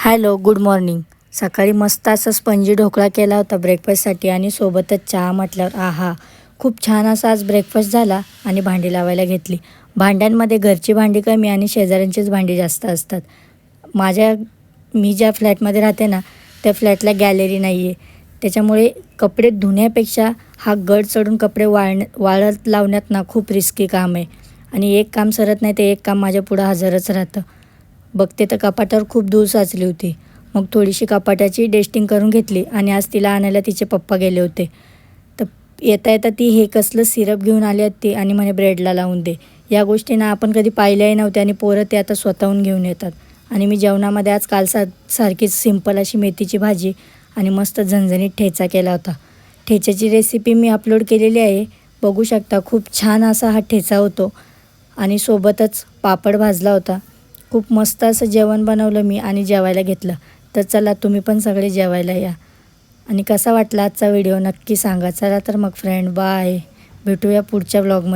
Hello, good morning. सकाळी मस्त असा स्पंजी ढोकळा केला होता ब्रेकफास्टसाठी आणि सोबतच चहा म्हटल्यावर आहा! खूप छान असा आज ब्रेकफास्ट झाला आणि भांडी लावायला घेतली. भांड्यांमध्ये घरची भांडी कमी आणि शेजाऱ्यांचीच भांडी जास्त असतात. मी ज्या फ्लॅटमध्ये राहते ना, त्या फ्लॅटला गॅलरी नाही आहे. त्याच्यामुळे कपडे धुण्यापेक्षा हा गड चढून कपडे वाळत लावण्यात ना खूप रिस्की काम आहे आणि एक काम सरत नाही ते एक काम माझ्या पुढं हजरच राहतं. बघते तर कपाटावर खूप धूळ साचली होती. मग थोडीशी कपाटाची डेस्टिंग करून घेतली आणि आज तिला आणायला तिचे पप्पा गेले होते. तर येता येता ती हे कसलं सिरप घेऊन आली होती आणि म्हणे ब्रेडला लावून दे. या गोष्टींना आपण कधी पाहिल्याही नव्हत्या आणि पोरं ते आता स्वतःहून घेऊन येतात. आणि मी जेवणामध्ये आज सारखीच सिंपल अशी मेथीची भाजी आणि मस्त झणझणीत ठेचा केला होता. ठेच्याची रेसिपी मी अपलोड केलेली आहे, बघू शकता. खूप छान असा हा ठेचा होतो आणि सोबतच पापड भाजला होता. खूप मस्त असं जेवण बनवलं मी आणि जेवायला घेतलं. तर चला तुम्ही पण सगळे जेवायला या. आणि कसा वाटला आजचा व्हिडिओ नक्की सांगा. चला तर मग फ्रेंड, बाय. भेटूया पुढच्या व्लॉगमध्ये.